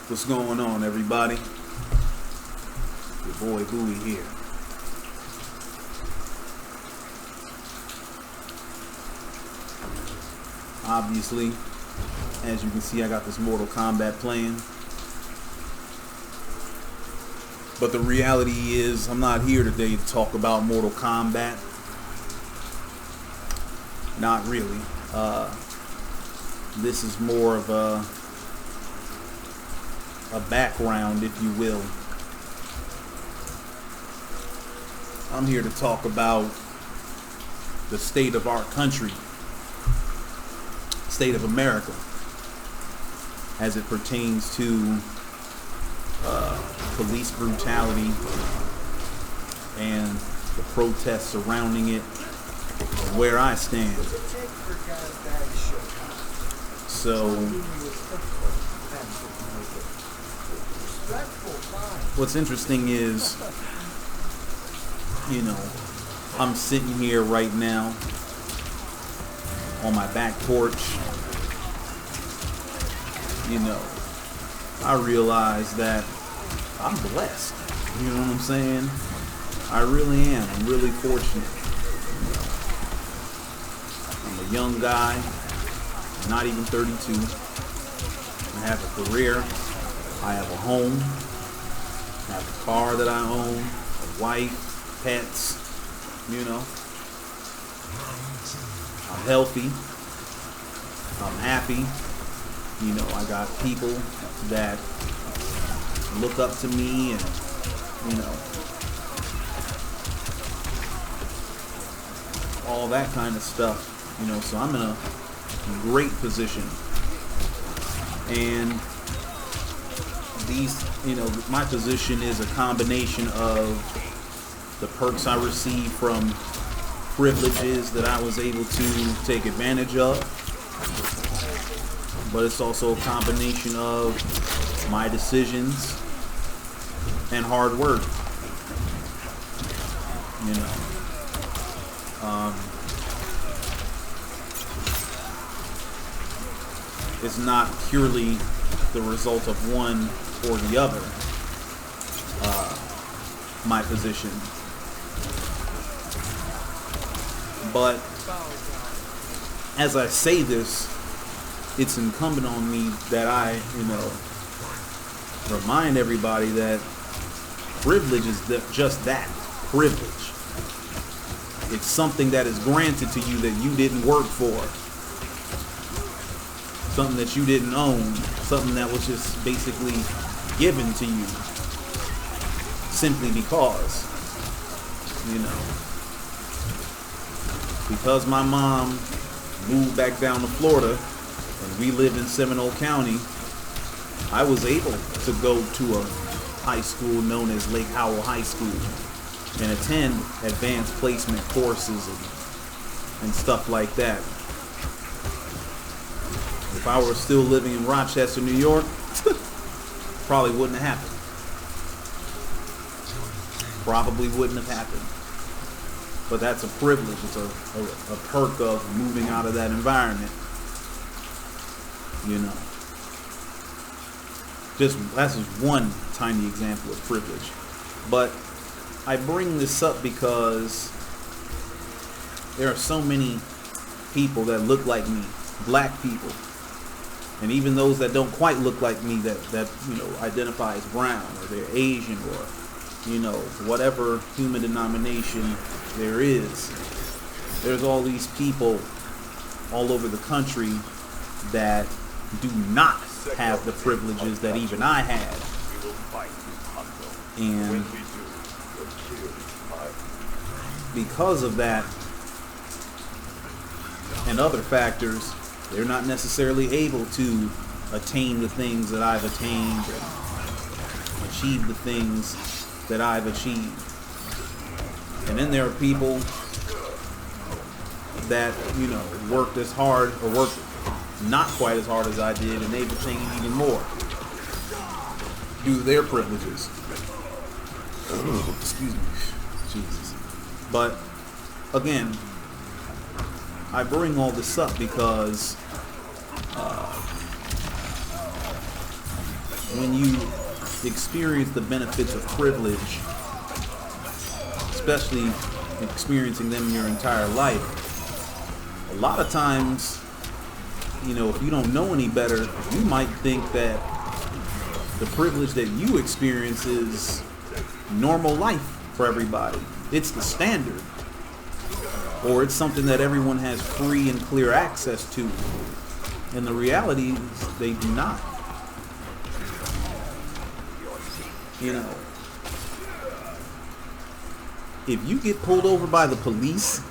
What's going on, everybody? Your boy Bowie here. Obviously, as you can see, I got this Mortal Kombat playing. But the reality is, I'm not here today to talk about Mortal Kombat. Not really. This is more of a background, if you will. I'm here to talk about the state of our country, state of America, as it pertains to police brutality and the protests surrounding it, and where I stand. So, what's interesting is, I'm sitting here right now on my back porch. I realize that I'm blessed. You know what I'm saying? I really am. I'm really fortunate. I'm a young guy, not even 32. I have a career. I have a home. I have a car that I own, a wife, pets, I'm healthy. I'm happy. I got people that look up to me and, all that kind of stuff. So I'm in a great position. And my position is a combination of the perks I receive from privileges that I was able to take advantage of, but it's also a combination of my decisions and hard work. It's not purely the result of one or the other, my position. But as I say this, it's incumbent on me that I, remind everybody that privilege is just that, privilege. It's something that is granted to you that you didn't work for. Something that you didn't own. Something that was just basically given to you. Simply because, because my mom moved back down to Florida and we lived in Seminole County, I was able to go to a high school known as Lake Howell High School and attend advanced placement courses and stuff like that. If I were still living in Rochester, New York, probably wouldn't have happened. Probably wouldn't have happened. But that's a privilege. It's a perk of moving out of that environment. That's just one tiny example of privilege. But I bring this up because there are so many people that look like me, black people, and even those that don't quite look like me that identify as brown, or they're Asian, or whatever human denomination there is. There's all these people all over the country that do not have the privileges that even I had. And because of that and other factors, they're not necessarily able to attain the things that I've attained and achieve the things that I've achieved. And then there are people that, worked as hard or worked not quite as hard as I did, and they've attained even more due to their privileges. Excuse me. Jesus. But again, I bring all this up because when you experience the benefits of privilege, especially experiencing them your entire life, a lot of times, if you don't know any better, you might think that the privilege that you experience is normal life for everybody. It's the standard. Or it's something that everyone has free and clear access to. And the reality is they do not. If you get pulled over by the police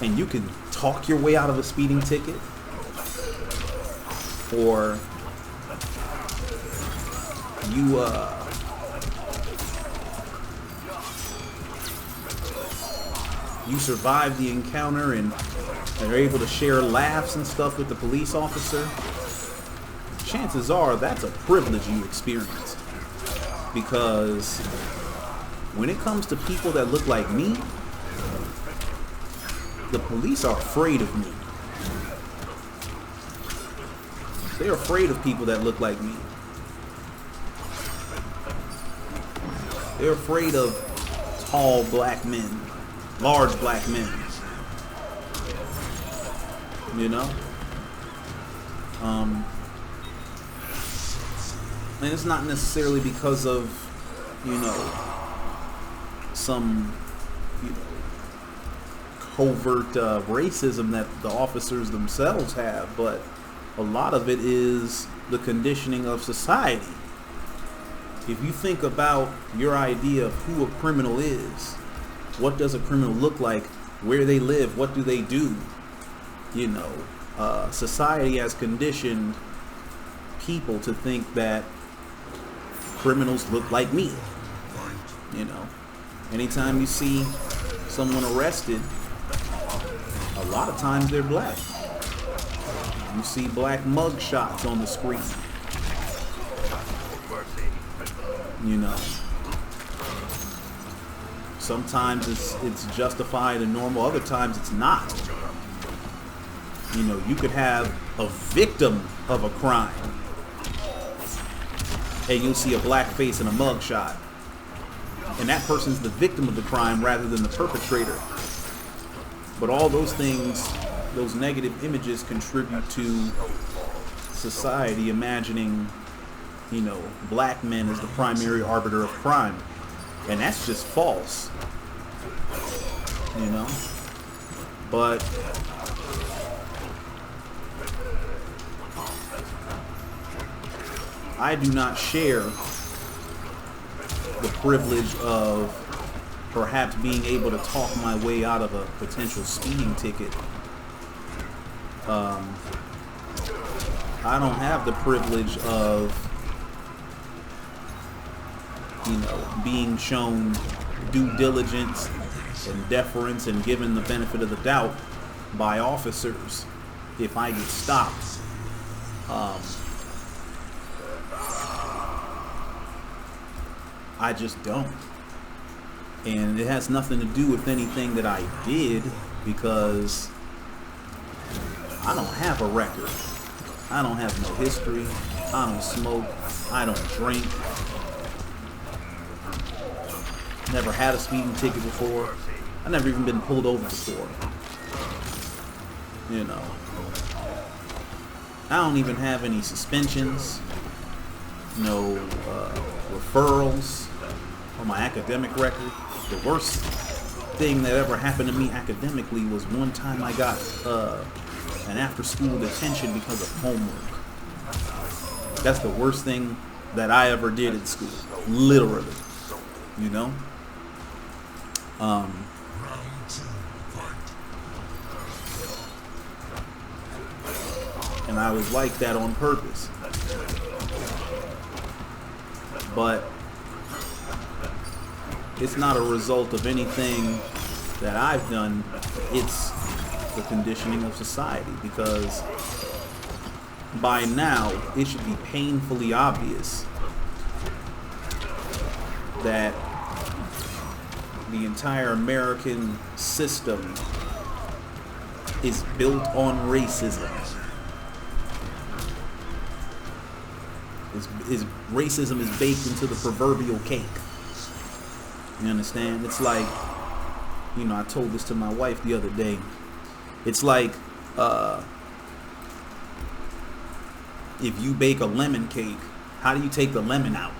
and you can talk your way out of a speeding ticket, or you survive the encounter and are able to share laughs and stuff with the police officer, chances are that's a privilege you experience. Because when it comes to people that look like me, the police are afraid of me. They're afraid of people that look like me. They're afraid of tall black men, large black men. And it's not necessarily because of, some, covert racism that the officers themselves have, but a lot of it is the conditioning of society. If you think about your idea of who a criminal is, what does a criminal look like, where they live, what do they do, society has conditioned people to think that criminals look like me. Anytime you see someone arrested, a lot of times they're black. You see black mug shots on the screen. Sometimes it's justified and normal, other times it's not. You could have a victim of a crime and you'll see a black face and a mug shot, and that person's the victim of the crime rather than the perpetrator. But all those things, those negative images, contribute to society imagining black men as the primary arbiter of crime, and that's just false. But I do not share the privilege of perhaps being able to talk my way out of a potential speeding ticket. I don't have the privilege of being shown due diligence and deference and given the benefit of the doubt by officers if I get stopped. I just don't. And it has nothing to do with anything that I did, because I don't have a record. I don't have no history. I don't smoke. I don't drink. Never had a speeding ticket before. I've never even been pulled over before. I don't even have any suspensions, no referrals on my academic record. The worst thing that ever happened to me academically was one time I got an after-school detention because of homework. That's the worst thing that I ever did in school, literally. And I was like that on purpose. But it's not a result of anything that I've done. It's the conditioning of society, because by now it should be painfully obvious that the entire American system is built on racism. Is racism is baked into the proverbial cake. You understand? It's like, you know, I told this to my wife the other day. It's like if you bake a lemon cake, how do you take the lemon out?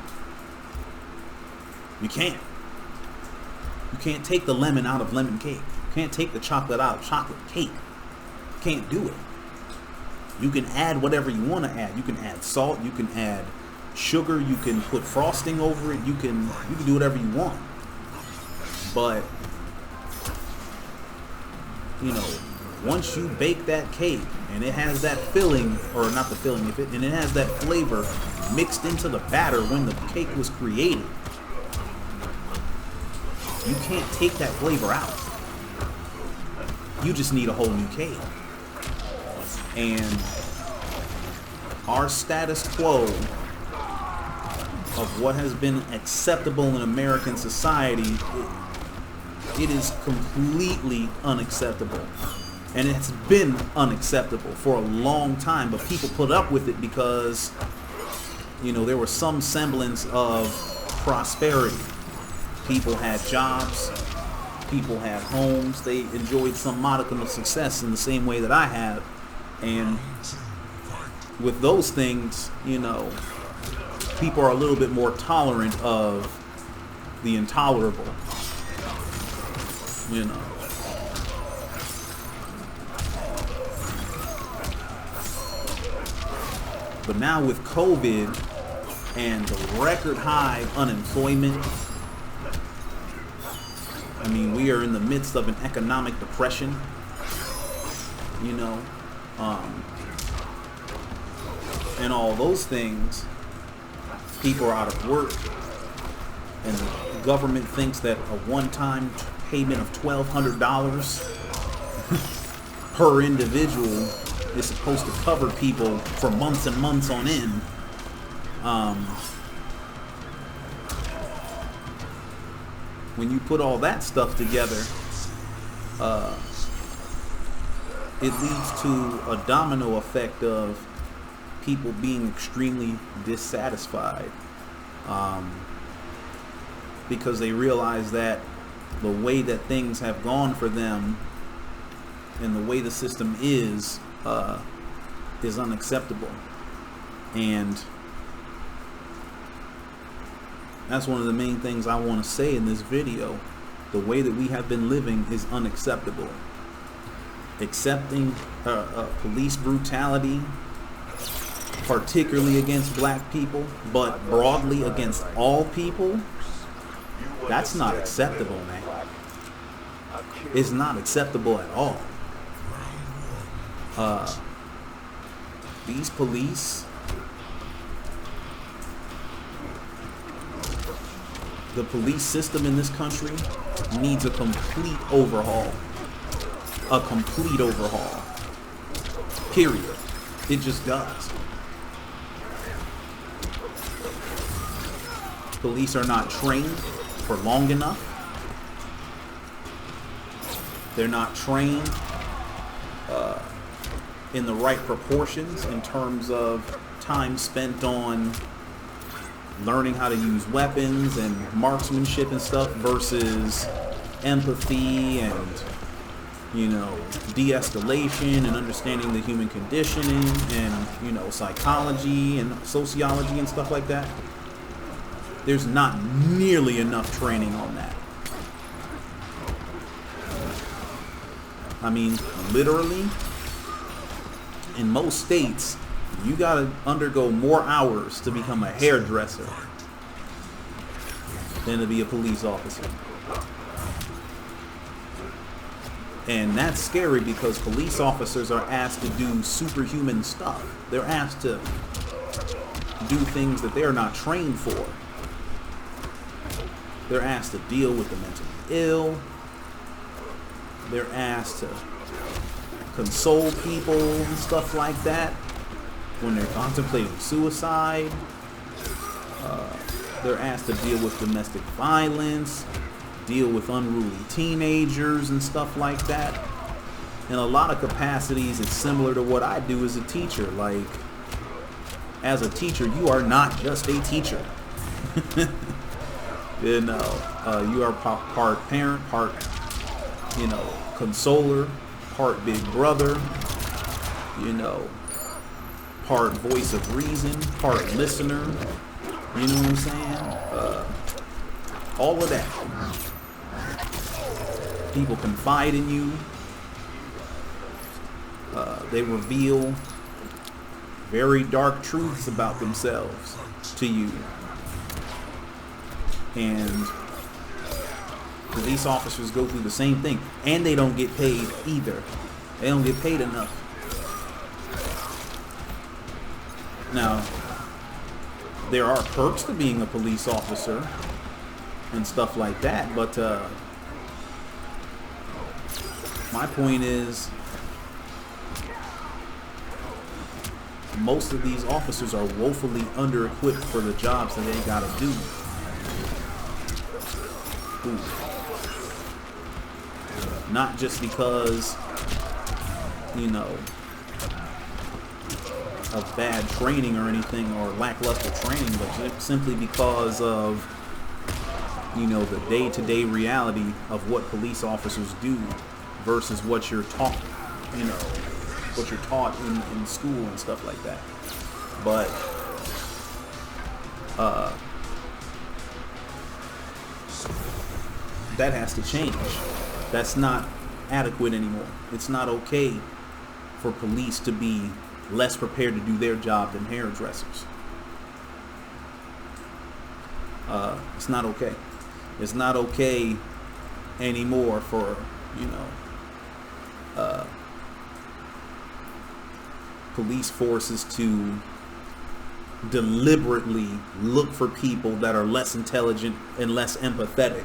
You can't. You can't take the lemon out of lemon cake. You can't take the chocolate out of chocolate cake. You can't do it. You can add whatever you want to add. You can add salt. You can add sugar. You can put frosting over it. You can do whatever you want. But, you know, once you bake that cake and it has that filling, or not the filling, and it has that flavor mixed into the batter when the cake was created, you can't take that flavor out. You just need a whole new cake. And our status quo of what has been acceptable in American society, it is completely unacceptable. And it's been unacceptable for a long time, but people put up with it because, you know, there was some semblance of prosperity. People had jobs, people had homes, they enjoyed some modicum of success in the same way that I have. And with those things, you know, people are a little bit more tolerant of the intolerable, you know. But now with COVID and the record high unemployment, I mean, we are in the midst of an economic depression, you know, and all those things. People are out of work, and the government thinks that a one-time payment of $1,200 per individual is supposed to cover people for months and months on end. When you put all that stuff together, it leads to a domino effect of people being extremely dissatisfied, because they realize that the way that things have gone for them and the way the system is unacceptable. And that's one of the main things I want to say in this video. The way that we have been living is unacceptable. Accepting police brutality, particularly against black people, but broadly against all people, that's not acceptable, man. It's not acceptable at all. These police, the police system in this country needs a complete overhaul. A complete overhaul. Period. It just does. Police are not trained for long enough. They're not trained in the right proportions in terms of time spent on learning how to use weapons and marksmanship and stuff versus empathy and, you know, de-escalation and understanding the human conditioning and, you know, psychology and sociology and stuff like that. There's not nearly enough training on that. I mean, literally, in most states, you gotta undergo more hours to become a hairdresser than to be a police officer. And that's scary because police officers are asked to do superhuman stuff. They're asked to do things that they're not trained for. They're asked to deal with the mentally ill. They're asked to console people and stuff like that when they're contemplating suicide. They're asked to deal with domestic violence, deal with unruly teenagers and stuff like that. In a lot of capacities, it's similar to what I do as a teacher. Like, as a teacher, you are not just a teacher. You know, you are part parent, part, you know, consoler, part big brother, you know, part voice of reason, part listener. You know what I'm saying? All of that. People confide in you. They reveal very dark truths about themselves to you. And police officers go through the same thing. And they don't get paid either. They don't get paid enough. Now, there are perks to being a police officer and stuff like that, but my point is, most of these officers are woefully under-equipped for the jobs that they gotta do. Ooh. Not just because, you know, of bad training or anything, or lackluster training, but simply because of, you know, the day-to-day reality of what police officers do versus what you're taught, you know, what you're taught in school and stuff like that. But that has to change. That's not adequate anymore. It's not okay for police to be less prepared to do their job than hairdressers. It's not okay. It's not okay anymore for, you know, police forces to deliberately look for people that are less intelligent and less empathetic.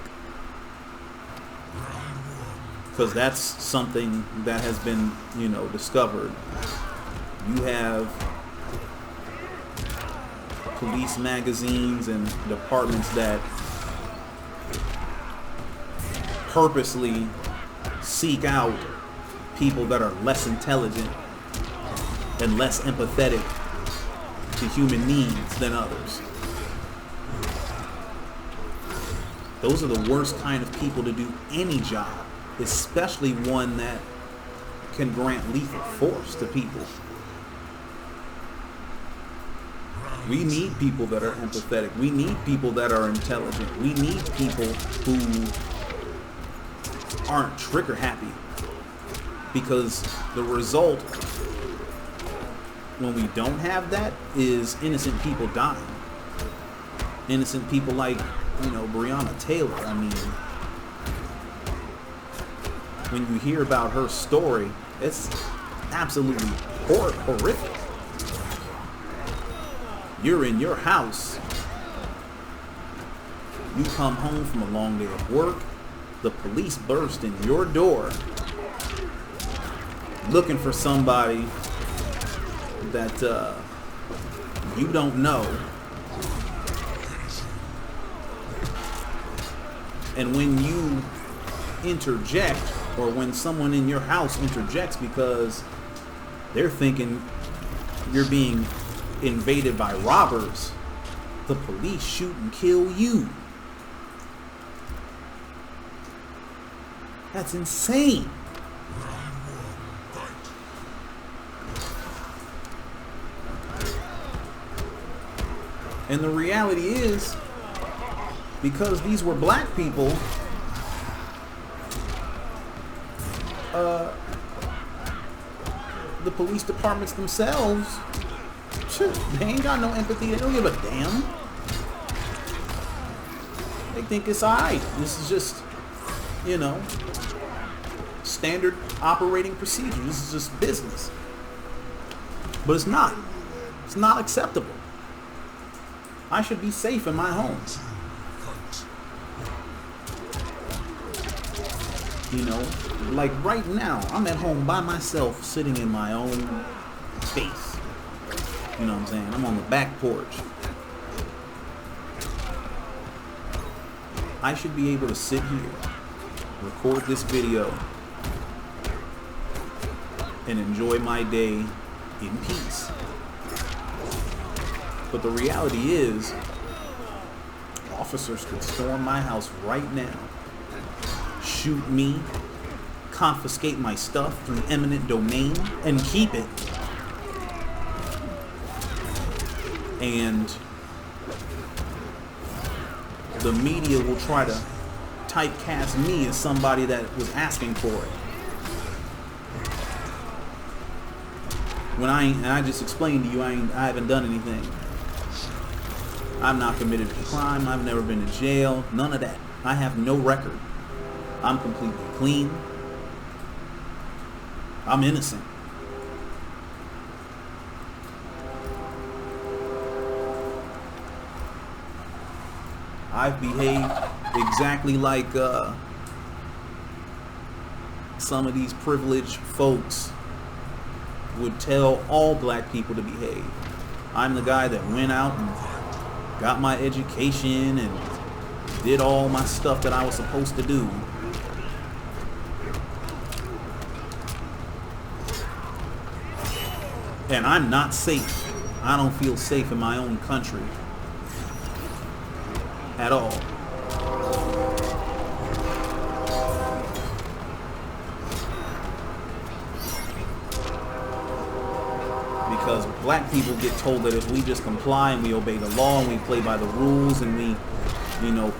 Because that's something that has been, you know, discovered. You have police magazines and departments that purposely seek out people that are less intelligent and less empathetic to human needs than others. Those are the worst kind of people to do any job, especially one that can grant lethal force to people. We need people that are empathetic. We need people that are intelligent. We need people who aren't trigger happy, because the result when we don't have that is innocent people dying. Innocent people like, you know, Breonna Taylor. I mean, when you hear about her story, it's absolutely horrific. You're in your house. You come home from a long day of work. The police burst in your door looking for somebody that you don't know. And when you interject, or when someone in your house interjects because they're thinking you're being invaded by robbers, the police shoot and kill you. That's insane. And the reality is, because these were black people, the police departments themselves, they ain't got no empathy. They don't give a damn. They think it's alright. This is just, you know, standard operating procedure. This is just business. But it's not. It's not acceptable. I should be safe in my home. You know, like right now, I'm at home by myself, sitting in my own space. You know what I'm saying? I'm on the back porch. I should be able to sit here, record this video, and enjoy my day in peace. But the reality is, officers could storm my house right now, shoot me, confiscate my stuff through eminent domain, and keep it. And the media will try to typecast me as somebody that was asking for it. When I just explained to you, I haven't done anything. I've not committed a crime. I've never been to jail. None of that. I have no record. I'm completely clean. I'm innocent. I've behaved exactly like some of these privileged folks would tell all black people to behave. I'm the guy that went out and got my education and did all my stuff that I was supposed to do. And I'm not safe. I don't feel safe in my own country at all. Because black people get told that if we just comply and we obey the law and we play by the rules and we,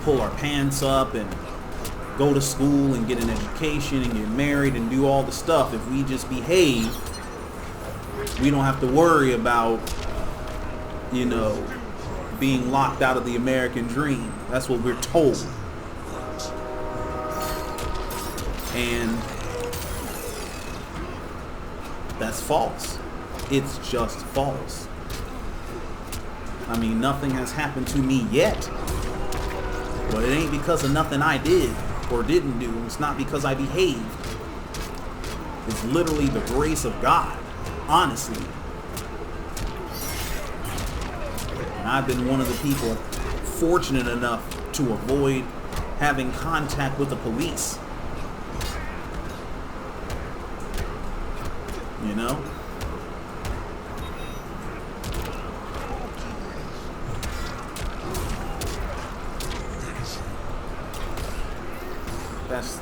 pull our pants up and go to school and get an education and get married and do all the stuff, if we just behave, we don't have to worry about, being locked out of the American dream. That's what we're told. And that's false. It's just false. I mean, nothing has happened to me yet. But it ain't because of nothing I did or didn't do. It's not because I behaved. It's literally the grace of God, honestly. And I've been one of the people fortunate enough to avoid having contact with the police.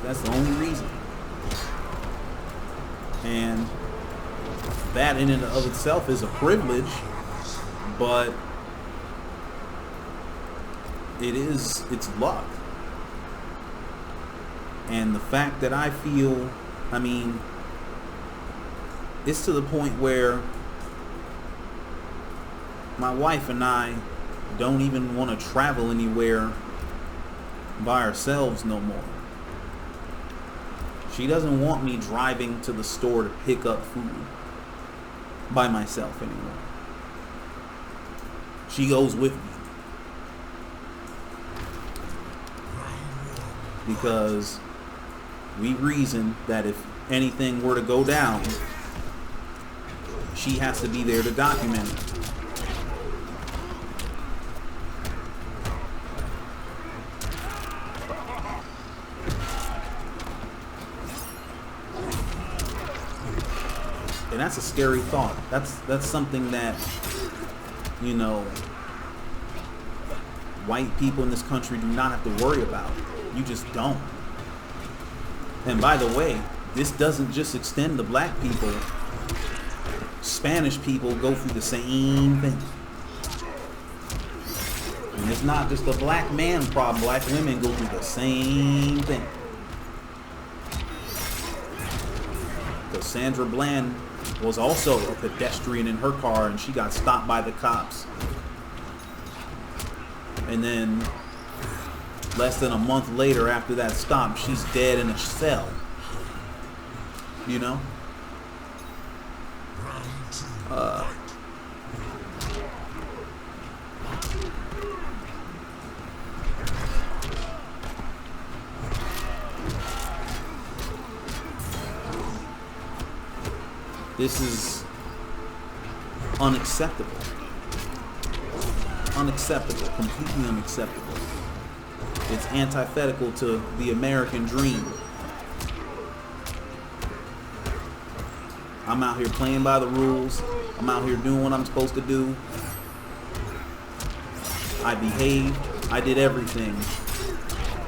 That's the only reason. And that in and of itself is a privilege, but it's luck. And the fact that I feel, it's to the point where my wife and I don't even want to travel anywhere by ourselves no more. She doesn't want me driving to the store to pick up food by myself anymore. She goes with me. Because we reason that if anything were to go down, she has to be there to document it. And that's a scary thought. That's something that, white people in this country do not have to worry about. You just don't. And by the way, this doesn't just extend to black people. Spanish people go through the same thing. And it's not just a black man problem. Black women go through the same thing. Because Sandra Bland was also a pedestrian in her car and she got stopped by the cops. And then less than a month later after that stop, she's dead in a cell. This is unacceptable. Unacceptable. Completely unacceptable. It's antithetical to the American dream. I'm out here playing by the rules. I'm out here doing what I'm supposed to do. I behaved. I did everything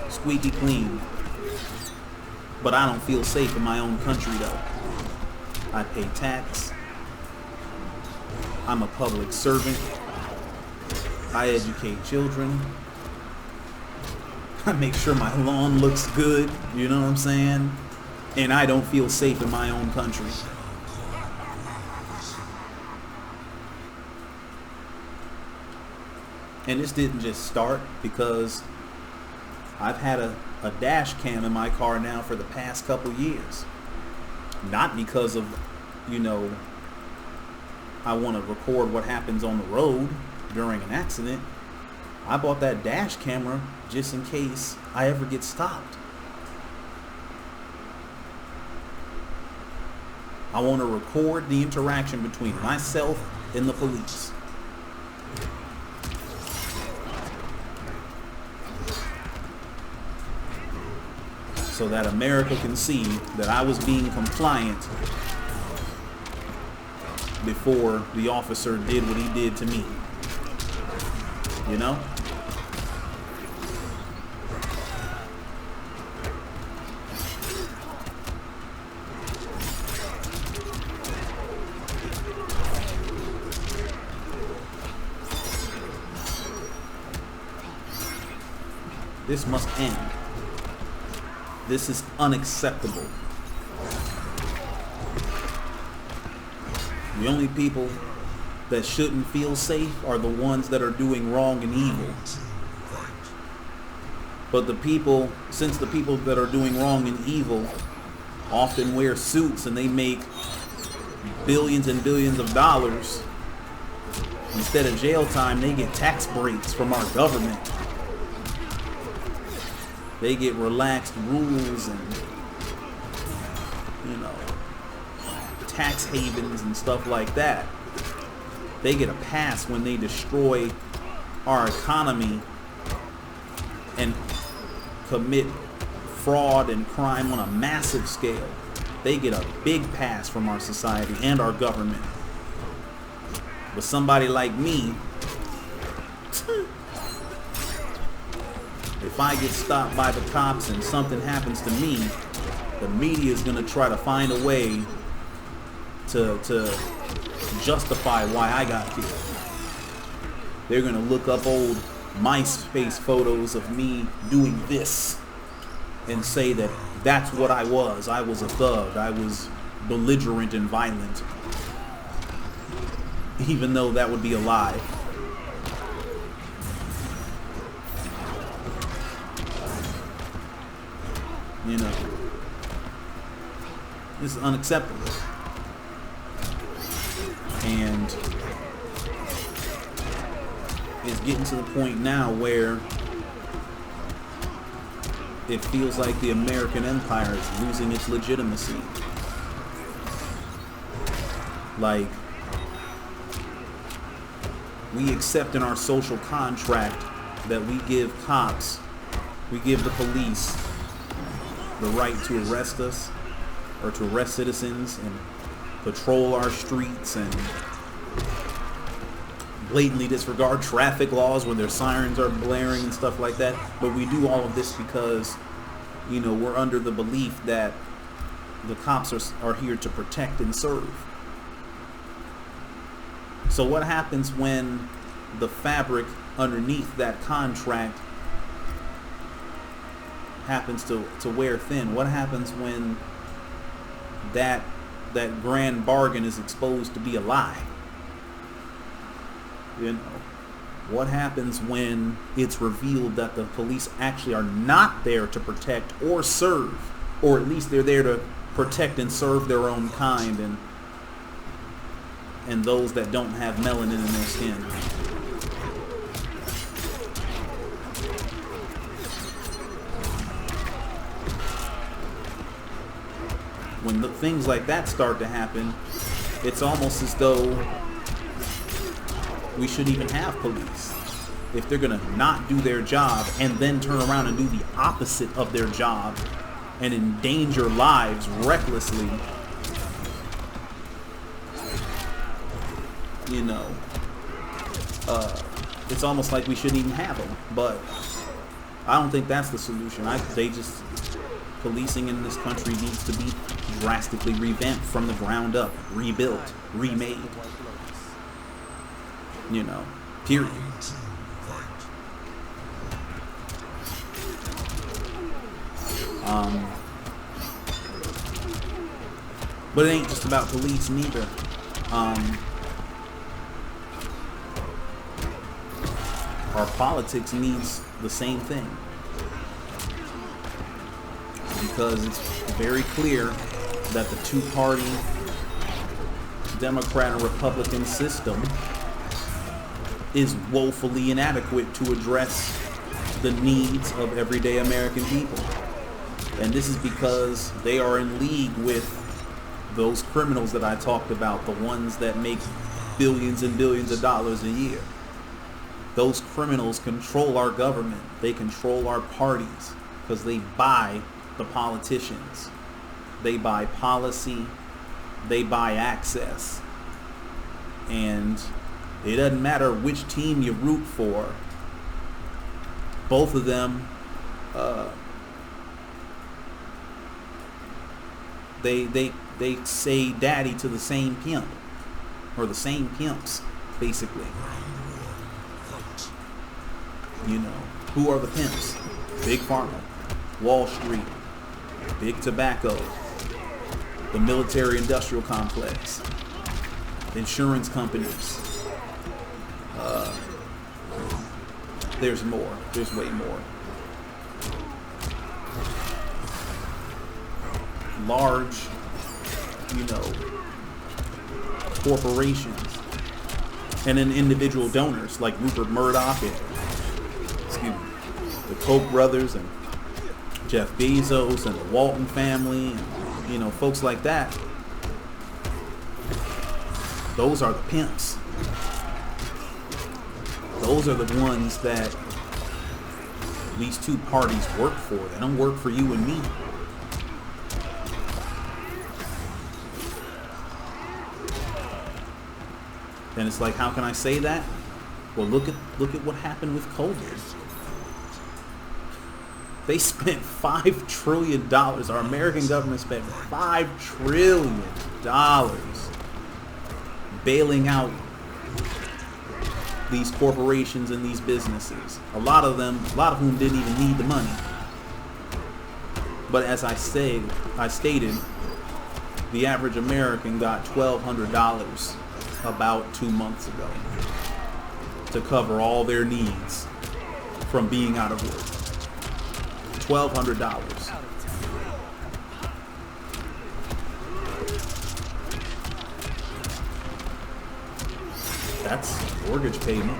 squeaky clean. But I don't feel safe in my own country though. I pay tax. I'm a public servant. I educate children. I make sure my lawn looks good, you know what I'm saying? And I don't feel safe in my own country. And this didn't just start because I've had a dash cam in my car now for the past couple years. Not because of, you know, I want to record what happens on the road during an accident. I bought that dash camera just in case I ever get stopped. I want to record the interaction between myself and the police. So that America can see that I was being compliant before the officer did what he did to me. You know? This must end. This is unacceptable. The only people that shouldn't feel safe are the ones that are doing wrong and evil. But the people, since the people that are doing wrong and evil often wear suits and they make billions and billions of dollars, instead of jail time, they get tax breaks from our government. They get relaxed rules and, you know, tax havens and stuff like that. They get a pass when they destroy our economy and commit fraud and crime on a massive scale. They get a big pass from our society and our government. But somebody like me, if I get stopped by the cops and something happens to me, the media is going to try to find a way to justify why I got killed. They're going to look up old MySpace photos of me doing this and say that that's what I was. I was a thug. I was belligerent and violent. Even though that would be a lie. You know, this is unacceptable. And it's getting to the point now where it feels like the American empire is losing its legitimacy. Like, we accept in our social contract that we give cops, we give the police the right to arrest us or to arrest citizens and patrol our streets and blatantly disregard traffic laws when their sirens are blaring and stuff like that. But we do all of this because, you know, we're under the belief that the cops are here to protect and serve. So what happens when the fabric underneath that contract happens to wear thin? What happens when that grand bargain is exposed to be a lie? You know, what happens when it's revealed that the police actually are not there to protect or serve, or at least they're there to protect and serve their own kind and those that don't have melanin in their skin? When things like that start to happen, it's almost as though we should even have police. If they're gonna not do their job and then turn around and do the opposite of their job and endanger lives recklessly, you know, it's almost like we shouldn't even have them. But I don't think that's the solution. Policing in this country needs to be drastically revamped from the ground up, rebuilt, remade. You know, period. But it ain't just about police neither. Our politics needs the same thing. Because it's very clear that the two-party Democrat and Republican system is woefully inadequate to address the needs of everyday American people. And this is because they are in league with those criminals that I talked about, the ones that make billions and billions of dollars a year. Those criminals control our government. They control our parties because they buy the politicians. They buy policy. They buy access. And it doesn't matter which team you root for. Both of them, they say daddy to the same pimp, or the same pimps, basically. You know, who are the pimps? Big Pharma, Wall Street, Big Tobacco, the military-industrial complex, insurance companies. There's more. There's way more. Large, corporations, and then individual donors like Rupert Murdoch and the Koch brothers and Jeff Bezos and the Walton family and folks like that. Those are the pimps. Those are the ones that these two parties work for. They don't work for you and me. And it's like, how can I say that? Well, look at what happened with COVID. They spent $5 trillion. Our American government spent $5 trillion bailing out these corporations and these businesses. A lot of whom didn't even need the money. But as I stated, the average American got $1,200 about 2 months ago to cover all their needs from being out of work. $1,200. That's mortgage payment.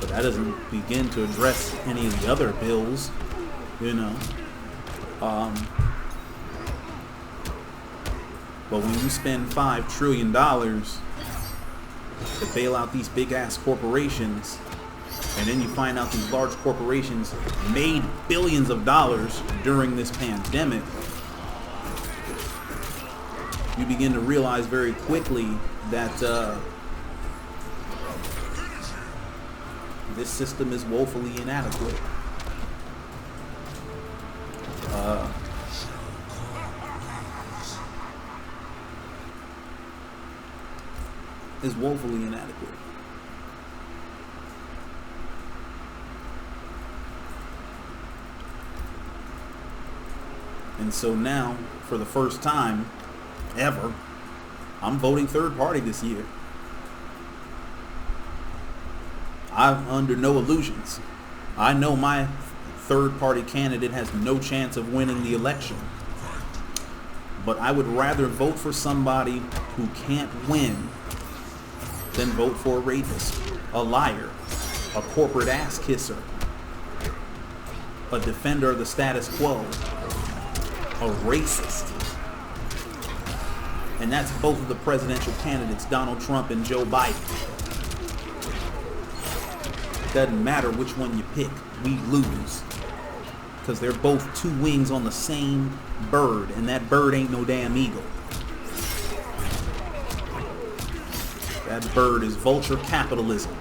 But that doesn't begin to address any of the other bills, But when you spend $5 trillion to bail out these big ass corporations, and then you find out these large corporations made billions of dollars during this pandemic, you begin to realize very quickly that this system is woefully inadequate. Is woefully inadequate. And so now, for the first time ever, I'm voting third party this year. I'm under no illusions. I know my third party candidate has no chance of winning the election. But I would rather vote for somebody who can't win than vote for a rapist, a liar, a corporate ass kisser, a defender of the status quo, a racist. And that's both of the presidential candidates, Donald Trump and Joe Biden. Doesn't matter which one you pick, we lose. Because they're both two wings on the same bird, and that bird ain't no damn eagle. That bird is vulture capitalism.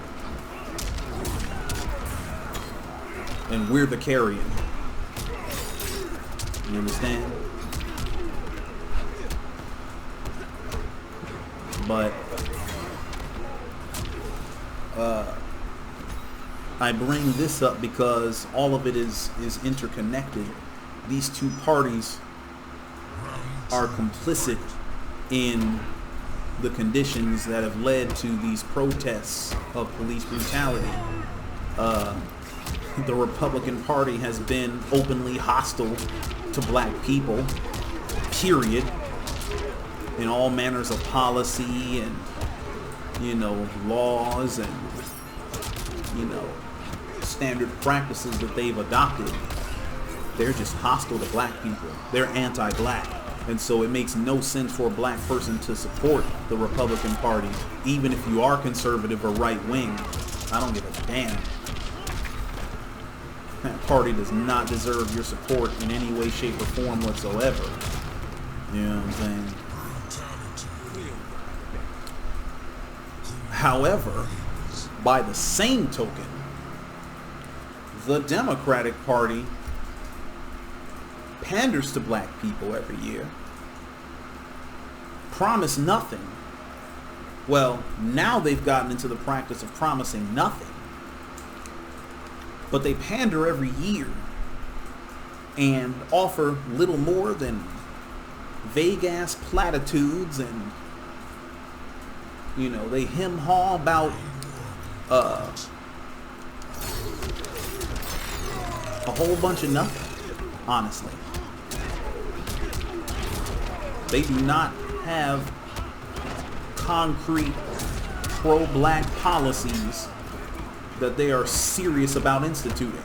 And we're the carrion. You understand? But I bring this up because all of it is interconnected. These two parties are complicit in the conditions that have led to these protests of police brutality. The Republican Party has been openly hostile to black people, period, in all manners of policy and, laws and, standard practices that they've adopted. They're just hostile to black people. They're anti-black. And so it makes no sense for a black person to support the Republican Party, even if you are conservative or right-wing. I don't give a damn. That party does not deserve your support in any way, shape, or form whatsoever. You know what I'm saying? However, by the same token, the Democratic Party panders to black people every year, promise nothing. Well, now they've gotten into the practice of promising nothing. But they pander every year and offer little more than vague-ass platitudes, and, they hem-haw about a whole bunch of nothing, honestly. They do not have concrete pro-black policies that they are serious about instituting.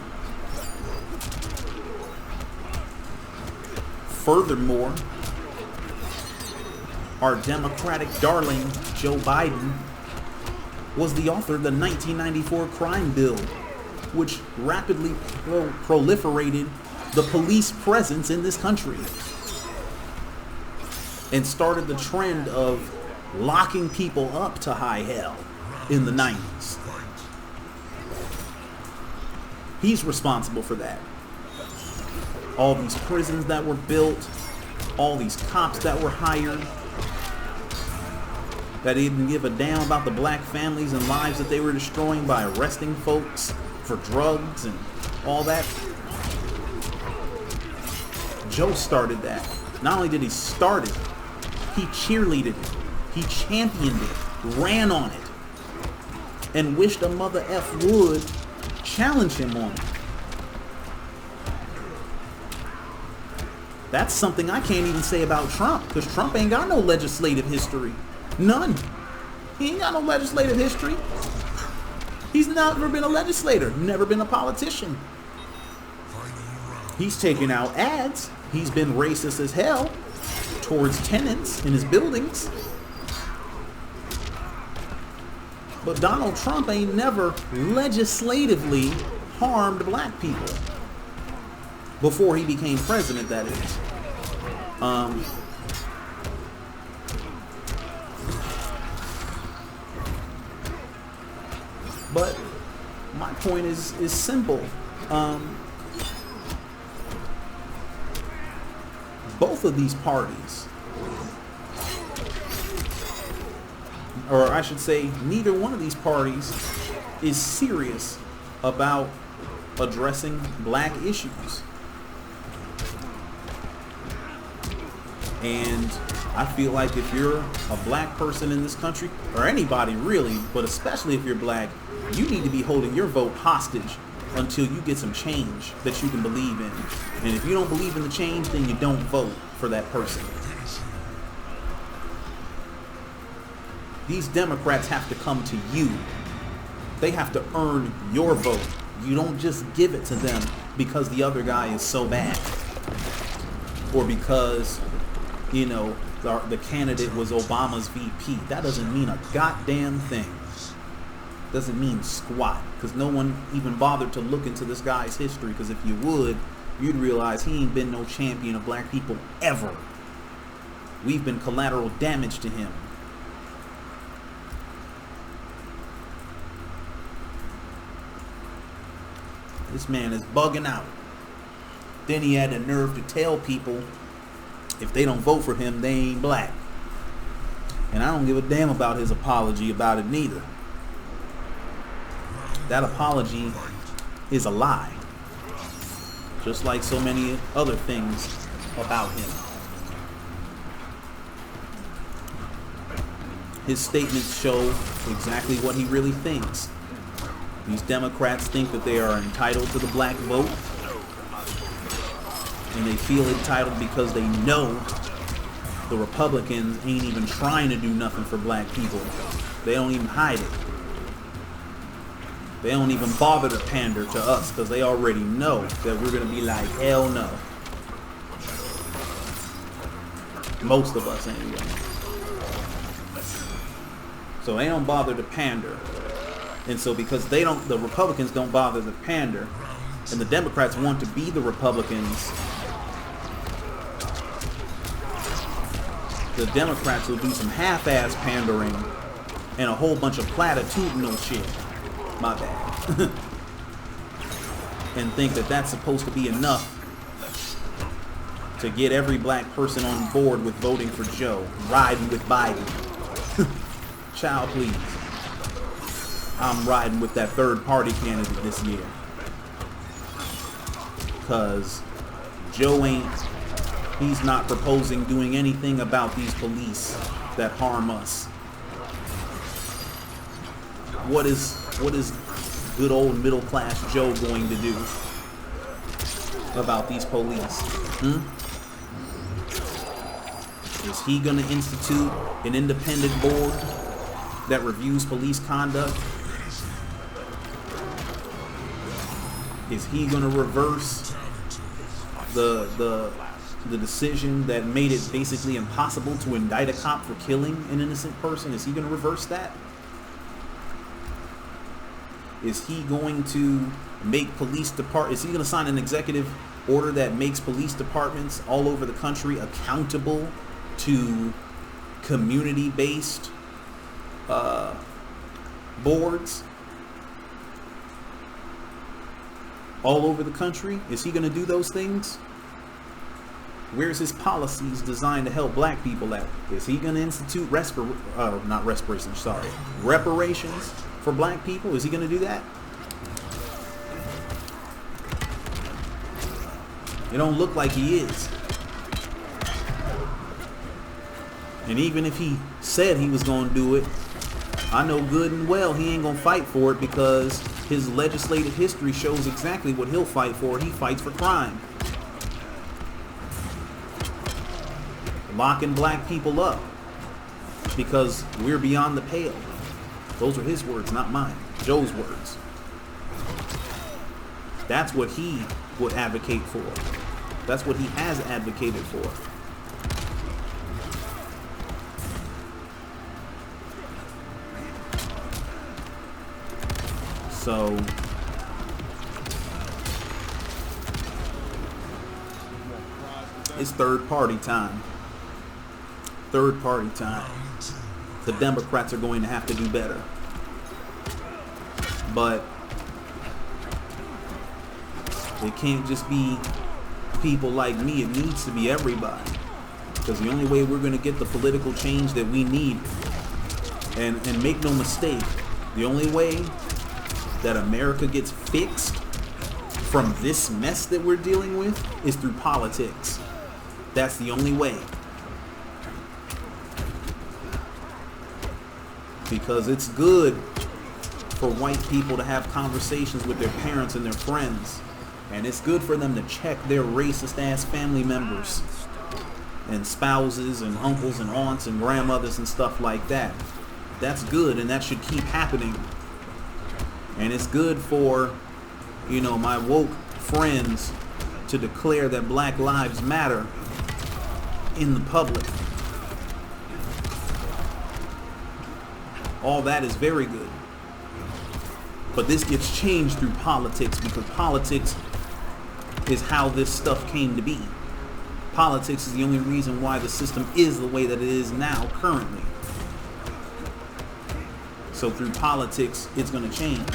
Furthermore, our Democratic darling, Joe Biden, was the author of the 1994 crime bill, which rapidly proliferated the police presence in this country and started the trend of locking people up to high hell in the 90s. He's responsible for that. All these prisons that were built, all these cops that were hired, that didn't give a damn about the black families and lives that they were destroying by arresting folks for drugs and all that. Joe started that. Not only did he start it, he cheerleaded it. He championed it, ran on it, and wished a mother F would challenge him on it. That's something I can't even say about Trump, because Trump ain't got no legislative history. None. He ain't got no legislative history. He's never been a legislator, never been a politician. He's taken out ads. He's been racist as hell towards tenants in his buildings. But Donald Trump ain't never legislatively harmed black people. Before he became president, that is. But my point is simple. Both of these parties, or I should say, neither one of these parties is serious about addressing black issues. And I feel like if you're a black person in this country, or anybody really, but especially if you're black, you need to be holding your vote hostage until you get some change that you can believe in. And if you don't believe in the change, then you don't vote for that person. These Democrats have to come to you. They have to earn your vote. You don't just give it to them because the other guy is so bad. Or because, the candidate was Obama's VP. That doesn't mean a goddamn thing. Doesn't mean squat, because no one even bothered to look into this guy's history, because if you would, you'd realize he ain't been no champion of black people ever. We've been collateral damage to him. This man is bugging out. Then he had the nerve to tell people if they don't vote for him, they ain't black. And I don't give a damn about his apology about it neither. That apology is a lie. Just like so many other things about him. His statements show exactly what he really thinks. These Democrats think that they are entitled to the black vote. And they feel entitled because they know the Republicans ain't even trying to do nothing for black people. They don't even hide it. They don't even bother to pander to us because they already know that we're going to be like, hell no. Most of us anyway. So they don't bother to pander. And so because the Republicans don't bother to pander, and the Democrats want to be the Republicans, the Democrats will do some half-ass pandering and a whole bunch of platitudinal shit. My bad. And think that that's supposed to be enough to get every black person on board with voting for Joe, riding with Biden. Child, please. I'm riding with that third party candidate this year. Because Joe he's not proposing doing anything about these police that harm us. What is good old middle class Joe going to do about these police? Is he going to institute an independent board that reviews police conduct? Is he going to reverse the decision that made it basically impossible to indict a cop for killing an innocent person? Is he going to reverse that? Is he going to make police departments? Is he going to sign an executive order that makes police departments all over the country accountable to community-based boards all over the country? Is he going to do those things? Where's his policies designed to help black people at? Is he going to institute reparations for black people? Is he going to do that? It don't look like he is. And even if he said he was going to do it, I know good and well he ain't going to fight for it, because his legislative history shows exactly what he'll fight for. He fights for crime. Locking black people up because we're beyond the pale. Those are his words, not mine. Joe's words. That's what he would advocate for. That's what he has advocated for. So it's third party time. Third party time. The Democrats are going to have to do better. But it can't just be people like me. It needs to be everybody. Because the only way we're going to get the political change that we need, and make no mistake, the only way that America gets fixed from this mess that we're dealing with is through politics. That's the only way. Because it's good for white people to have conversations with their parents and their friends. And it's good for them to check their racist ass family members and spouses and uncles and aunts and grandmothers and stuff like that. That's good, and that should keep happening. And it's good for, my woke friends to declare that Black Lives Matter in the public. All that is very good. But this gets changed through politics, because politics is how this stuff came to be. Politics is the only reason why the system is the way that it is now, currently. So through politics, it's going to change.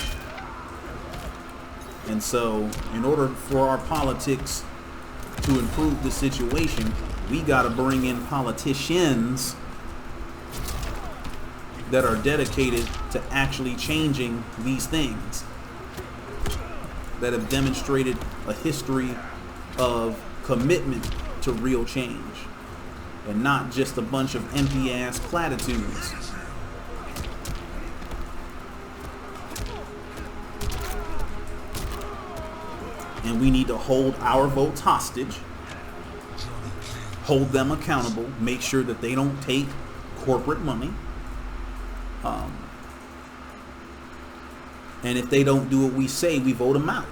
And so in order for our politics to improve the situation, we got to bring in politicians that are dedicated to actually changing these things, that have demonstrated a history of commitment to real change and not just a bunch of empty ass platitudes. And we need to hold our votes hostage, hold them accountable, make sure that they don't take corporate money. And if they don't do what we say, we vote them out.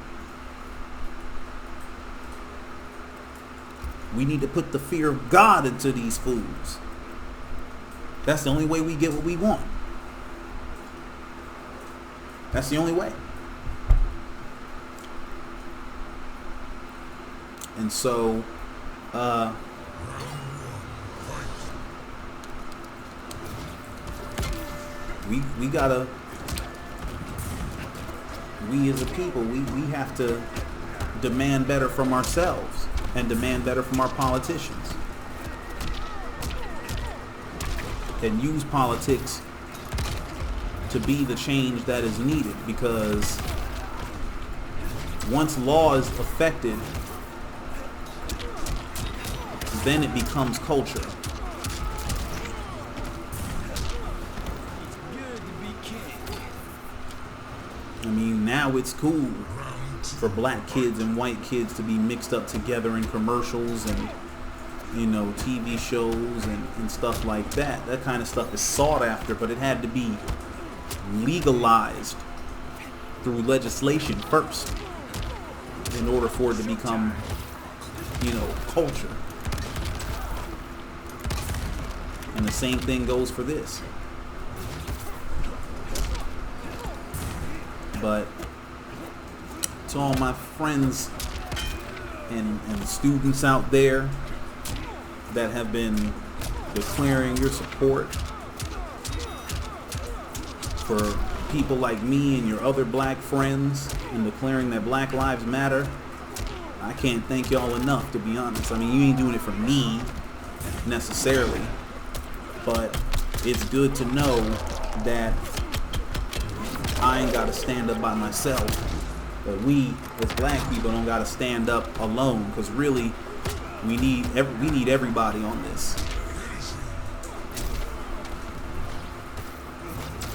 We need to put the fear of God into these fools. That's the only way we get what we want. That's the only way. And so, we gotta, we as a people, we have to demand better from ourselves and demand better from our politicians, and use politics to be the change that is needed, because once law is affected, then it becomes culture. I mean, now it's cool for black kids and white kids to be mixed up together in commercials and, you know, TV shows and stuff like that. That kind of stuff is sought after, but it had to be legalized through legislation first in order for it to become, you know, culture. And the same thing goes for this. But to all my friends and students out there that have been declaring your support for people like me and your other black friends and declaring that Black Lives Matter, I can't thank y'all enough, to be honest. I mean, you ain't doing it for me necessarily, but it's good to know that I ain't gotta stand up by myself, that we as black people don't gotta stand up alone, because really we need everybody on this.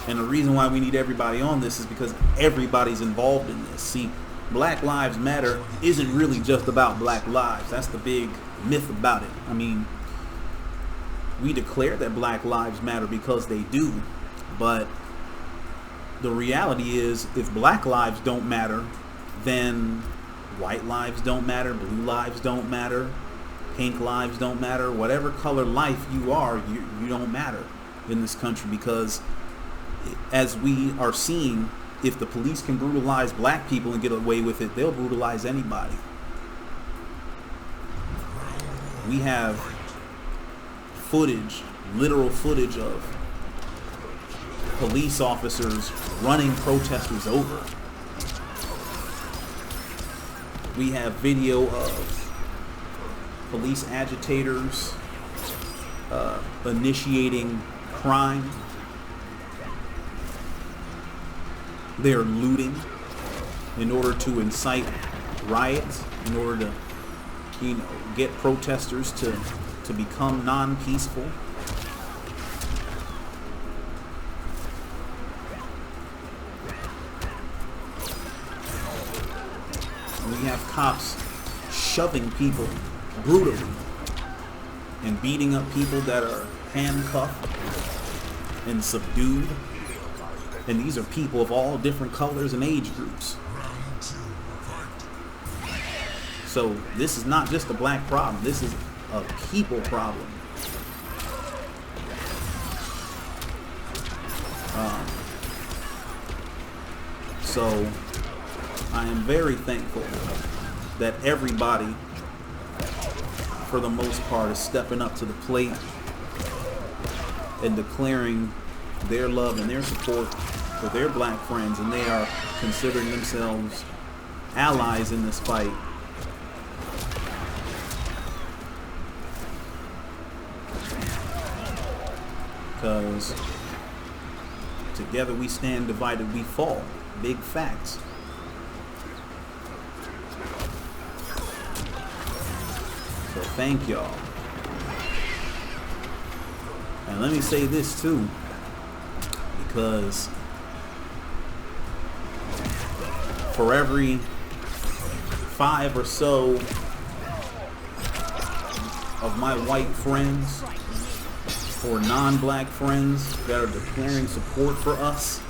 And the reason why we need everybody on this is because everybody's involved in this. See, Black Lives Matter isn't really just about black lives. That's the big myth about it. I mean, we declare that Black Lives Matter because they do, but the reality is, if black lives don't matter, then white lives don't matter, blue lives don't matter, pink lives don't matter. Whatever color life you are, you don't matter in this country, because as we are seeing, if the police can brutalize black people and get away with it, they'll brutalize anybody. We have footage, literal footage of police officers running protesters over. We have video of police agitators initiating crime. They are looting in order to incite riots, in order to, you know, get protesters to become non-peaceful. We have cops shoving people brutally and beating up people that are handcuffed and subdued. And these are people of all different colors and age groups. So this is not just a black problem. This is a people problem. So I am very thankful that everybody, for the most part, is stepping up to the plate and declaring their love and their support for their black friends, and they are considering themselves allies in this fight. Because together we stand, divided we fall. Big facts. So thank y'all. And let me say this too, because for every 5 or so of my white friends or non-black friends that are declaring support for us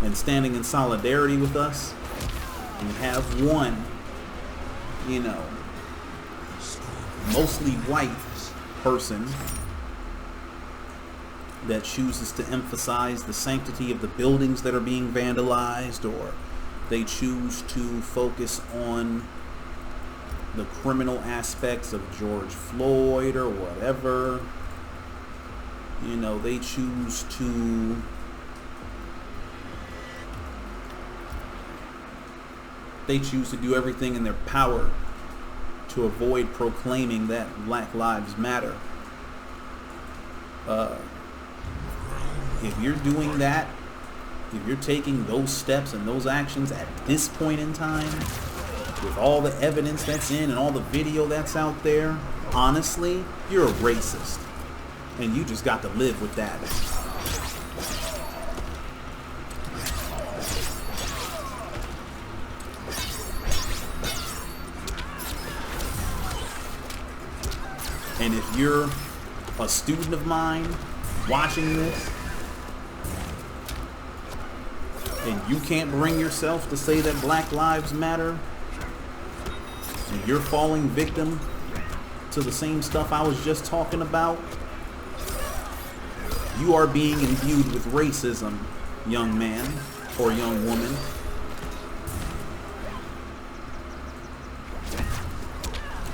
and standing in solidarity with us, we have one, you know, mostly white person that chooses to emphasize the sanctity of the buildings that are being vandalized, or they choose to focus on the criminal aspects of George Floyd or whatever. You know, they choose to do everything in their power to avoid proclaiming that Black Lives Matter. If you're doing that, if you're taking those steps and those actions at this point in time, with all the evidence that's in and all the video that's out there, honestly, you're a racist. And you just got to live with that. And if you're a student of mine watching this, and you can't bring yourself to say that Black Lives Matter, and you're falling victim to the same stuff I was just talking about, you are being imbued with racism, young man or young woman.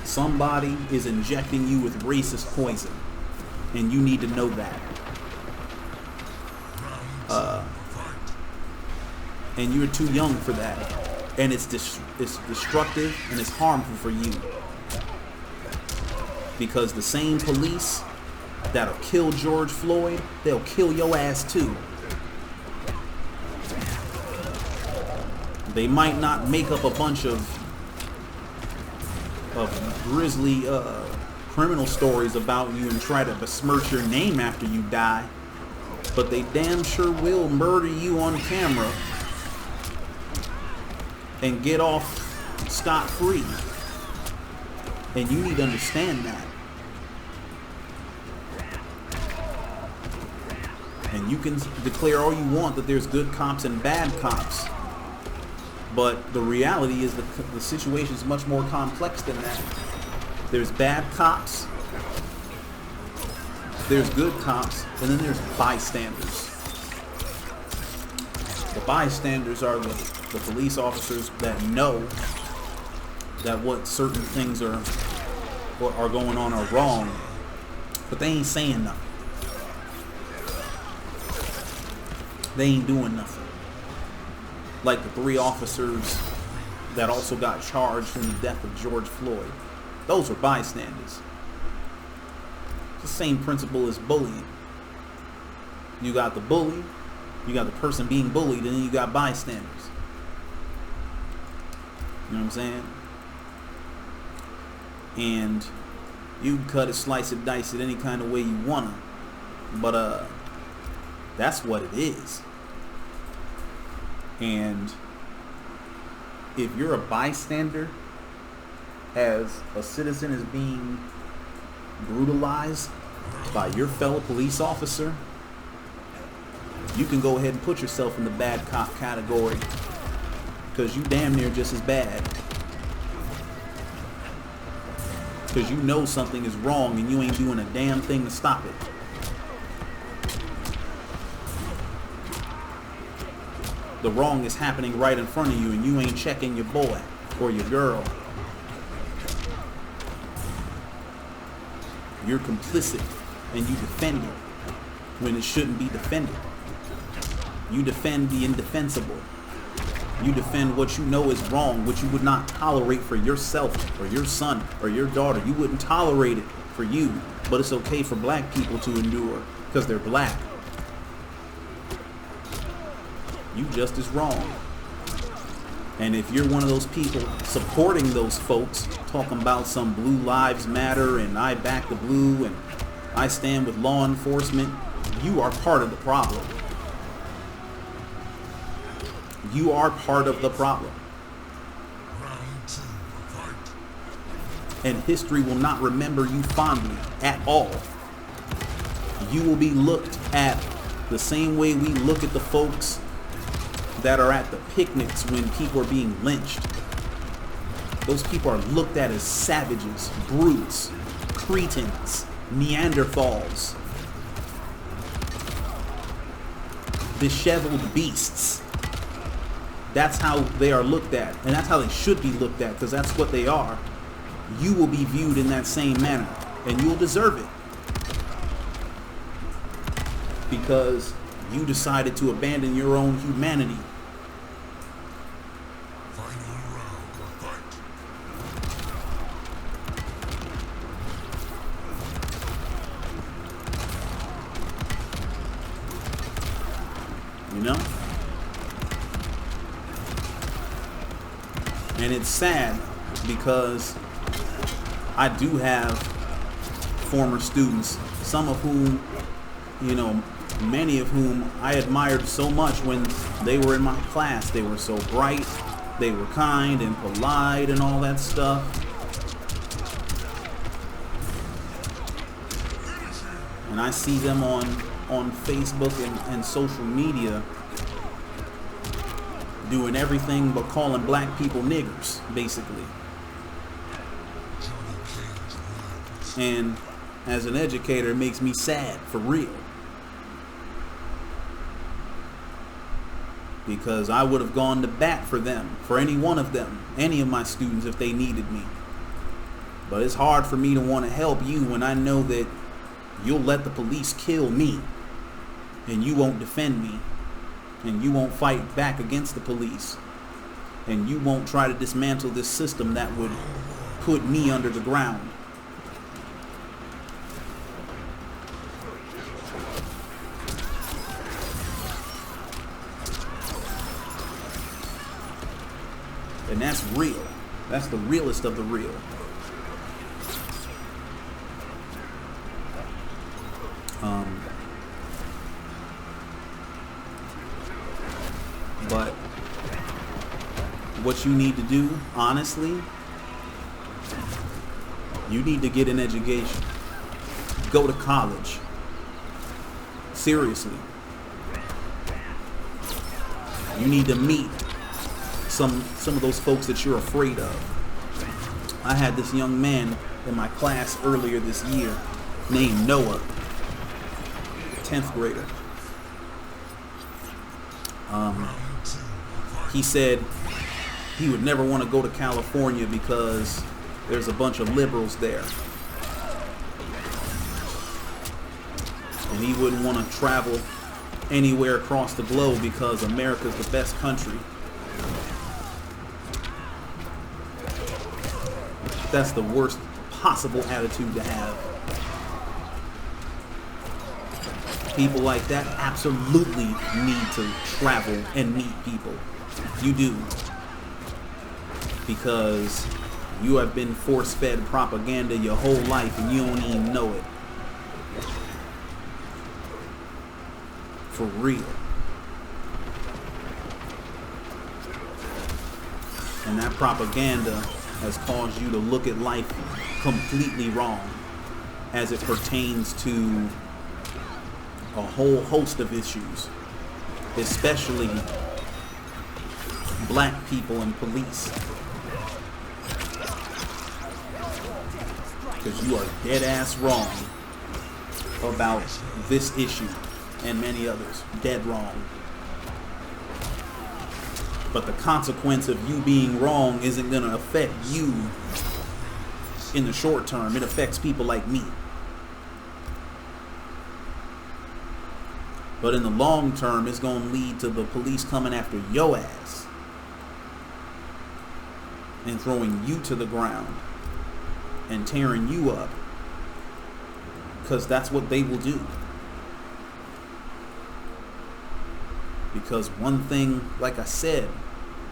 Somebody is injecting you with racist poison, and you need to know that. And you're too young for that, and it's destructive and it's harmful for you, because the same police that'll kill George Floyd, they'll kill your ass too. They might not make up a bunch of grisly criminal stories about you and try to besmirch your name after you die, but they damn sure will murder you on camera and get off scot-free. And you need to understand that. And you can declare all you want that there's good cops and bad cops, but the reality is that the situation is much more complex than that. There's bad cops, there's good cops, and then there's bystanders. The bystanders are the police officers that know that what certain things are going on are wrong, but they ain't saying nothing. They ain't doing nothing. Like the 3 officers that also got charged in the death of George Floyd. Those were bystanders. It's the same principle as bullying. You got the bully, you got the person being bullied, and then you got bystanders. You know what I'm saying? And you can cut it, slice it, dice it any kind of way you wanna. But that's what it is. And if you're a bystander as a citizen is being brutalized by your fellow police officer, you can go ahead and put yourself in the bad cop category, because you damn near just as bad. Because you know something is wrong and you ain't doing a damn thing to stop it. The wrong is happening right in front of you and you ain't checking your boy or your girl. You're complicit and you defend it when it shouldn't be defended. You defend the indefensible. You defend what you know is wrong, what you would not tolerate for yourself or your son or your daughter. You wouldn't tolerate it for you, but it's okay for black people to endure because they're black. You just as wrong. And if you're one of those people supporting those folks, talking about some Blue Lives Matter and I back the blue and I stand with law enforcement, you are part of the problem. You are part of the problem. And history will not remember you fondly at all. You will be looked at the same way we look at the folks that are at the picnics when people are being lynched. Those people are looked at as savages, brutes, cretins, Neanderthals, disheveled beasts. That's how they are looked at, and that's how they should be looked at, because that's what they are. You will be viewed in that same manner, and you'll deserve it. Because you decided to abandon your own humanity. You know? And it's sad because I do have former students, some of whom, you know, many of whom I admired so much when they were in my class. They were so bright, they were kind and polite and all that stuff. And I see them on Facebook and social media doing everything but calling black people niggers, basically. And as an educator, it makes me sad, for real. Because I would have gone to bat for them, for any one of them, any of my students if they needed me. But it's hard for me to want to help you when I know that you'll let the police kill me and you won't defend me and you won't fight back against the police and you won't try to dismantle this system that would put me under the ground. And that's real. That's the realest of the real. But what you need to do, honestly, you need to get an education. Go to college. Seriously. You need to meet some of those folks that you're afraid of. I had this young man in my class earlier this year named Noah, 10th grader. He said he would never want to go to California because there's a bunch of liberals there. And he wouldn't want to travel anywhere across the globe because America's the best country. That's the worst possible attitude to have. People like that absolutely need to travel and meet people. You do. Because you have been force-fed propaganda your whole life and you don't even know it. For real. And that propaganda has caused you to look at life completely wrong as it pertains to a whole host of issues, especially black people and police. Because you are dead ass wrong about this issue and many others. Dead wrong. But the consequence of you being wrong isn't going to affect you in the short term. It affects people like me. But in the long term, it's going to lead to the police coming after your ass. and throwing you to the ground and tearing you up, because that's what they will do. Because one thing, like I said,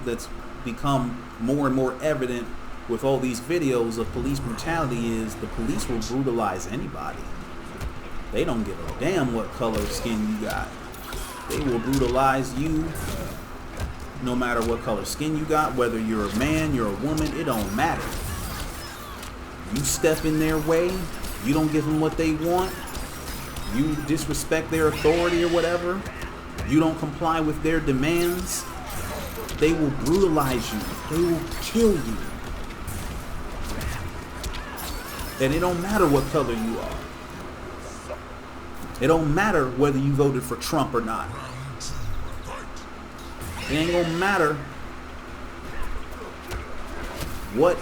that's become more and more evident with all these videos of police brutality is the police will brutalize anybody. They don't give a damn what color skin you got. They will brutalize you no matter what color skin you got, whether you're a man, you're a woman, it don't matter. You step in their way, you don't give them what they want, you disrespect their authority or whatever, you don't comply with their demands, they will brutalize you. They will kill you. And it don't matter what color you are. It don't matter whether you voted for Trump or not. It ain't gonna matter what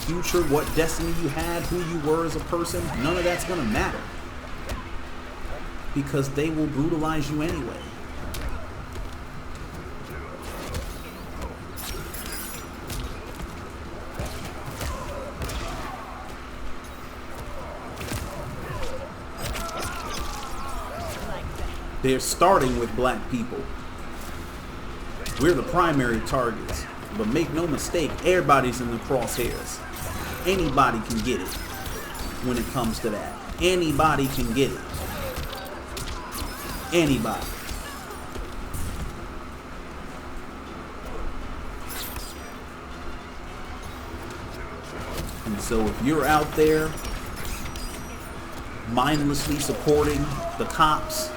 future, what destiny you had, who you were as a person. None of that's gonna matter. Because they will brutalize you anyway. They're starting with black people. We're the primary targets. But make no mistake, everybody's in the crosshairs. Anybody can get it when it comes to that. Anybody can get it. Anybody. And so if you're out there mindlessly supporting the cops,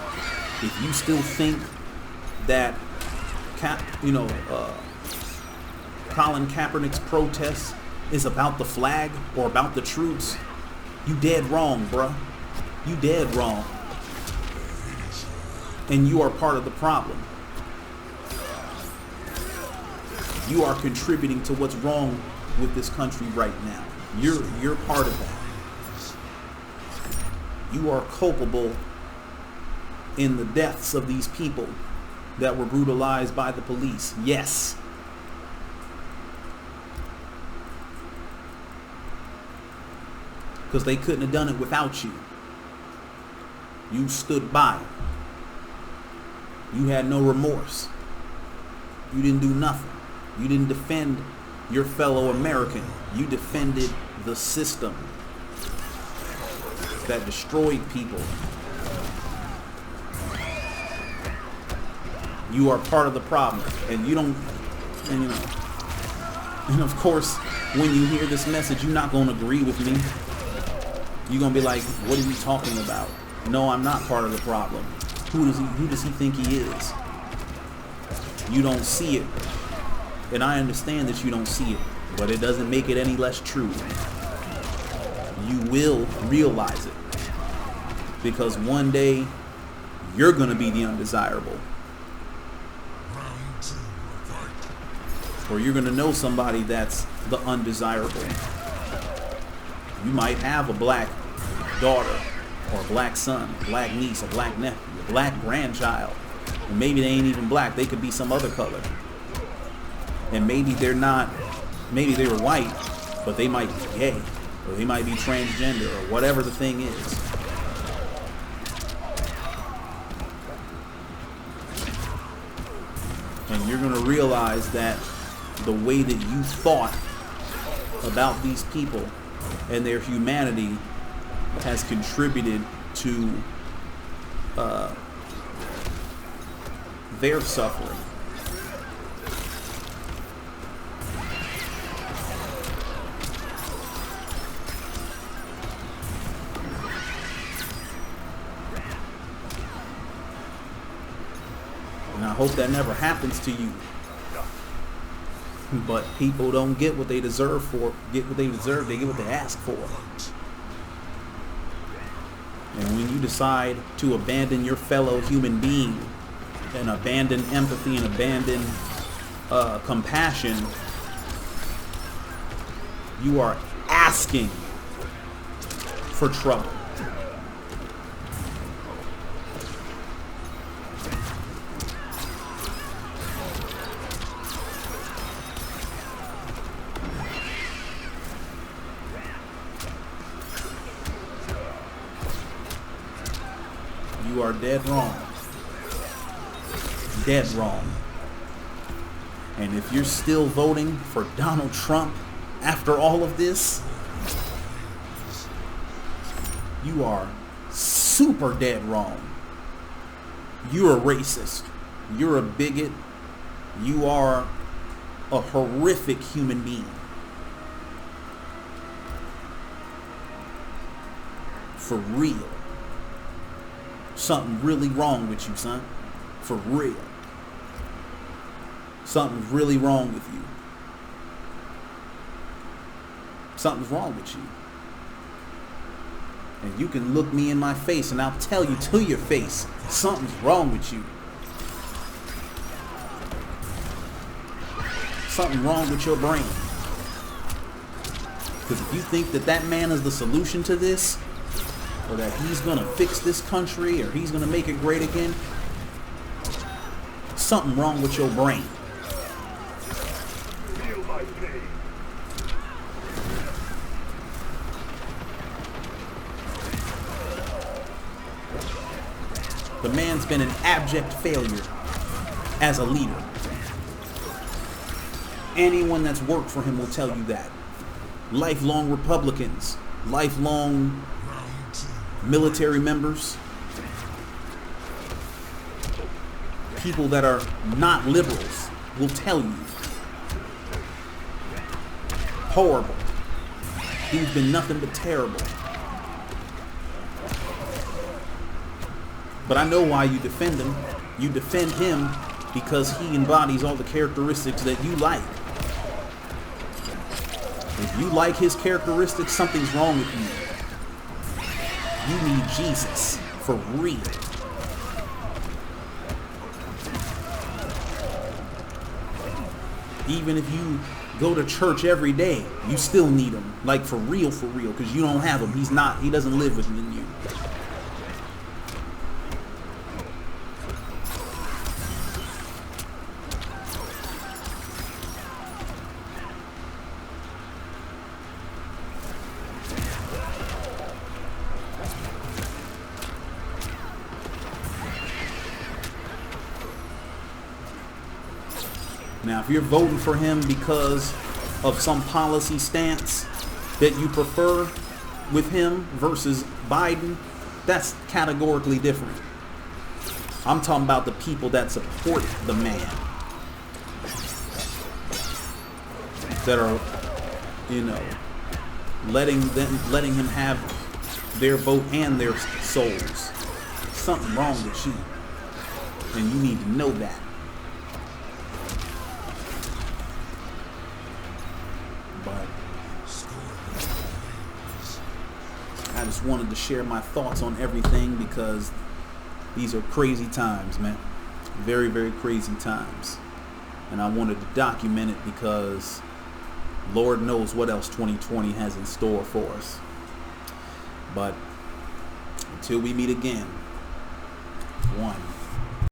if you still think that, Colin Kaepernick's protest is about the flag or about the troops, you dead wrong, bruh. You dead wrong. And you are part of the problem. You are contributing to what's wrong with this country right now. You're part of that. You are culpable in the deaths of these people that were brutalized by the police. Yes. Because they couldn't have done it without you. You stood by. You had no remorse. You didn't do nothing. You didn't defend your fellow American. You defended the system that destroyed people. You are part of the problem, and you don't, and of course, when you hear this message, you're not going to agree with me. You're going to be like, what are you talking about? No, I'm not part of the problem. Who does he think he is? You don't see it. And I understand that you don't see it, but it doesn't make it any less true. You will realize it. Because one day, you're going to be the undesirable. Or you're going to know somebody that's the undesirable. You might have a black daughter, or a black son, a black niece, a black nephew, a black grandchild. And maybe they ain't even black. They could be some other color. And maybe they're not, maybe they were white, but they might be gay. Or they might be transgender, or whatever the thing is. And you're going to realize that the way that you thought about these people and their humanity has contributed to their suffering. And I hope that never happens to you. But people don't get what they deserve they get what they ask for. And when you decide to abandon your fellow human being and abandon empathy and abandon compassion, you are asking for trouble. You are dead wrong. Dead wrong. And if you're still voting for Donald Trump after all of this, you are super dead wrong. You're a racist. You're a bigot. You are a horrific human being. For real. Something really wrong with you, son. For real. Something's really wrong with you. Something's wrong with you. And you can look me in my face and I'll tell you to your face, something's wrong with you. Something wrong with your brain. Because if you think that that man is the solution to this, or that he's going to fix this country, or he's going to make it great again, something wrong with your brain. Feel my pain. The man's been an abject failure as a leader. Anyone that's worked for him will tell you that. Lifelong Republicans, lifelong military members, people that are not liberals will tell you. Horrible. He's been nothing but terrible. But I know why you defend him. You defend him because he embodies all the characteristics that you like. If you like his characteristics, something's wrong with you. You need Jesus for real. Even if you go to church every day, you still need him. Like for real, because you don't have him. He doesn't live within you. Now, if you're voting for him because of some policy stance that you prefer with him versus Biden, that's categorically different. I'm talking about the people that support the man, that are, letting him have their vote and their souls. Something wrong with you, and you need to know that. But I just wanted to share my thoughts on everything because these are crazy times, man. Very, very crazy times. And I wanted to document it because Lord knows what else 2020 has in store for us. But until we meet again, one.